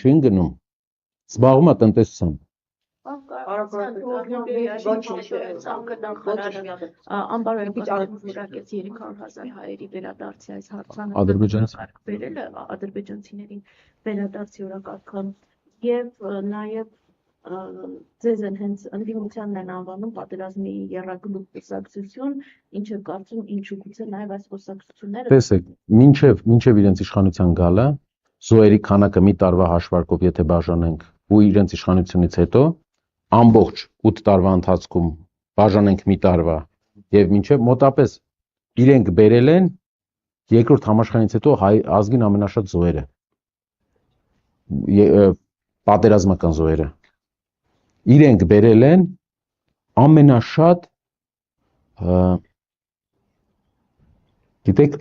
չի գնում։ Զբաղվում է տնտեսությամբ։ Անբարոյական 300,000 հայերի վերադարձի այս հարցանը ադրբեջանցիներին վերադարձի օրակարգան եւ նաեւ ձեզ են հենց ընդդիմությանն են անվանում պատերազմի եռագլուխ կուսակցություն, ինչը կարծում ինչու գուցե նաեւ այս կուսակցությունները տեսեք, մինչև իրենց իշխանության գալը զոհերի քանակը մի տարվա հաշվարկով եթե բաժանենք ու իրենց իշխանությունից հետո ամբողջ 8 տարվա ընթացքում բաժանենք մի տարվա եւ մինչև մոտապես իրենք բերել են երկրորդ համաշխարհից հետո հայ ազգին ամենաշատ զոհերը պատերազմական զոհերը իրենք բերել են ամենաշատ գիտեք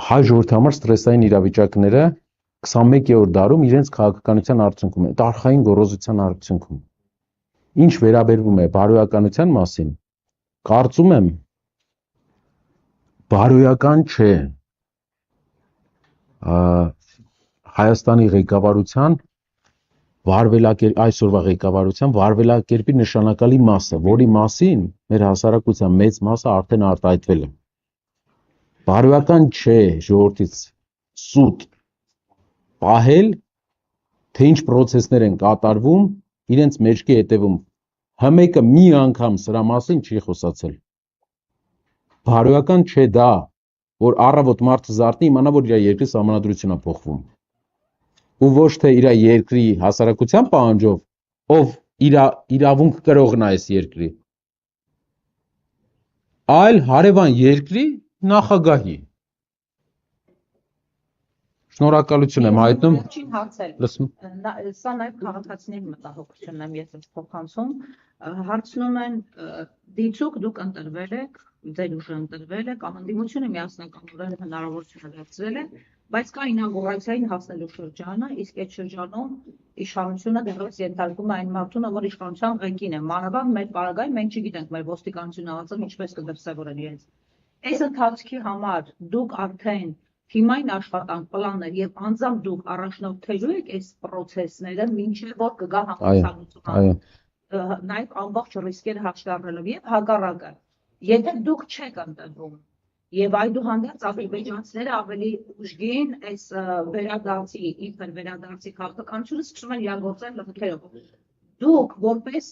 հայ ժողովրդի համար ստրեսային իրավիճակները 21-րդ դարում իրենց քաղաքականության արդյունքում է տարխային գոռոզության արդյունքում ինչ վերաբերվում է բարոյականության մասին կարծում եմ բարոյական չէ Հայաստանի ղեկավարության այսօրվա ղեկավարության վարվելակերպի նշանակալի մասը, որի մասին մեր հասարակության մեծ մասը արդեն արտահայտվել է։ Բարոյական չէ ժողովրդից սուտ պահել, թե ինչ պրոցեսներ են կատարվում, իրենց մեջքի հետևում հմեկը մի անգամ սրա մասին չի խոսացել։ Բարոյական չէ դա, որ առավոտ մարդը զարթնի իմանա, որ իր երկրի սահմանադրությունն է փոխվում։ Ու ոչ թե իր երկրի հասարակության պահանջով, ով իրավունք կրողն է այս երկրի, այլ հարևան երկրի նախագահի։ Շնորհակալություն եմ հայտնում։ Սա նաև քաղաքացիների մտահոգությունն եմ ես փոխանցում, հարցնում են դիցուք դուք ընտրվել եք, ձեր ուժը ընտրվել է, կամ ընդդիմությունը միասնականորեն հնարավորությունը դարձրել է, բայց կա ինագուրացիային հասնելու շրջանը, իսկ այդ շրջանում իշխանությունը դեռևս ենթարկում է այն մարդուն, որ իշխանության ղեկին է, մանավանդ մեր պարագայում մենք չգիտենք մեր ոստիկանությունը ինչպես կդրսևորեն իրենց։ Այս ընթացքի համար դուք արդեն հիմային աշխատանք պլաններ եւ անձամբ դուք առաջնորդելու եք այս պրոցեսները մինչեւ որ կգա համացանությունը նաեւ ամբողջ ռիսկերը հաշվառելով եւ հակառակը եթե դուք չեք ընտրվում եւ այդուհանդերձ ադրբեջանցիները ավելի ուժգին այս վերադարձի իբր վերադարձի քաղաքականությունը սկսում են իրագործել լքերով դուք որպես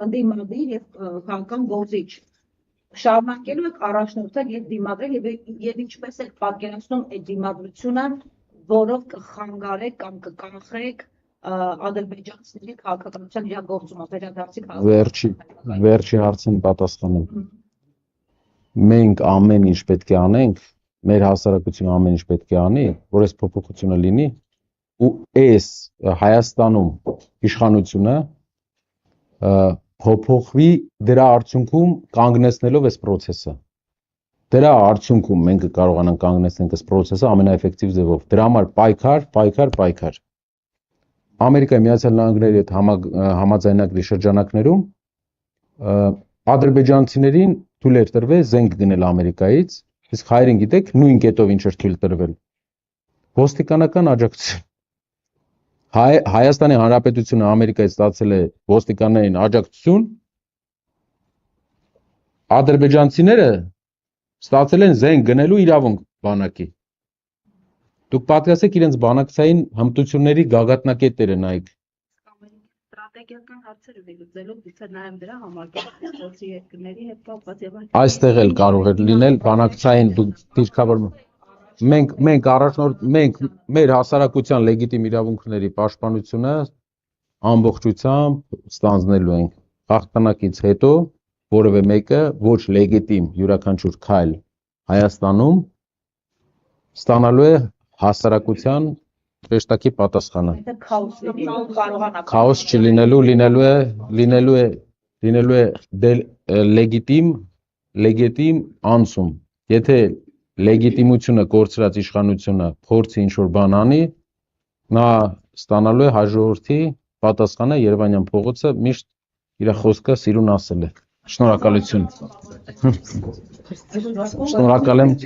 ընդդիմադիր եւ քաղաքական գործիչ շարունակելու եք առաջնորդել եւ դիմադրել եւ ինչպես եք պատկերացնում այդ դիմադրությունը, որով կխանգարեք կամ կկանխեք ադրբեջանցիների քաղաքականության իրագործումը վերադարձի քաղաքականության։ Վերջի հարցին պատասխանեմ։ Մենք ամեն ինչ պետք է անենք, մեր հասարակությունը ամեն ինչ պետք է անի, որ այս փոփոխությունը լինի ու այս Հայաստանում իշխանությունը փոփոխվի դրա արդյունքում կանգնեցնելով այս process-ը։ Դրա արդյունքում մենք կարողանանք կանգնեցնել այս process-ը ամենաէֆեկտիվ ձևով։ Դրա համար պայքար։ Ամերիկայի Միացյալ Նահանգների հետ համաձայնագրի շրջանակներում ադրբեջանցիներին թույլ էր տրվել զենք գնել Ամերիկայից, իսկ հայերին գիտեք նույն կետով ինչ էր թույլ տրվել։ Ոստիկանական աջակցություն։ Հայաստանի Հանրապետությունը Ամերիկայից ստացել է ոստիկաններին աջակցություն, ադրբեջանցիները ստացել են զենք գնելու իրավունք բանակի։ Դուք պատկերացրեք իրենց բանակցային հմտությունների գագաթնակետերը նայեք։ Ստրատեգիական հարցեր ունի լուծելով գուցե նաև դրա համագործակցի երկրների հետ կապված եւ այստեղ էլ կարող է լինել բանակցային դիրքավորում։ Մենք մեր հասարակության լեգիտիմ իրավունքների պաշտպանությունը ամբողջությամբ ստանձնելու ենք հաղթանակից հետո որևէ մեկը ոչ լեգիտիմ յուրաքանչյուր քայլ Հայաստանում ստանալու է հասարակության հրեշտակի պատասխանը։ Քաոս չլինելու լինելու է լեգիտիմ անցում։ Եթե լեգիտիմությունը կորցրած իշխանությունը փորձի ինչ-որ բան անի, նա ստանալու է հայ ժողովրդի պատասխանը Երևանյան փողոցը միշտ իր խոսքը սիրուն ասել է։ Շնորհակալություն։ Շնորհակալ եմ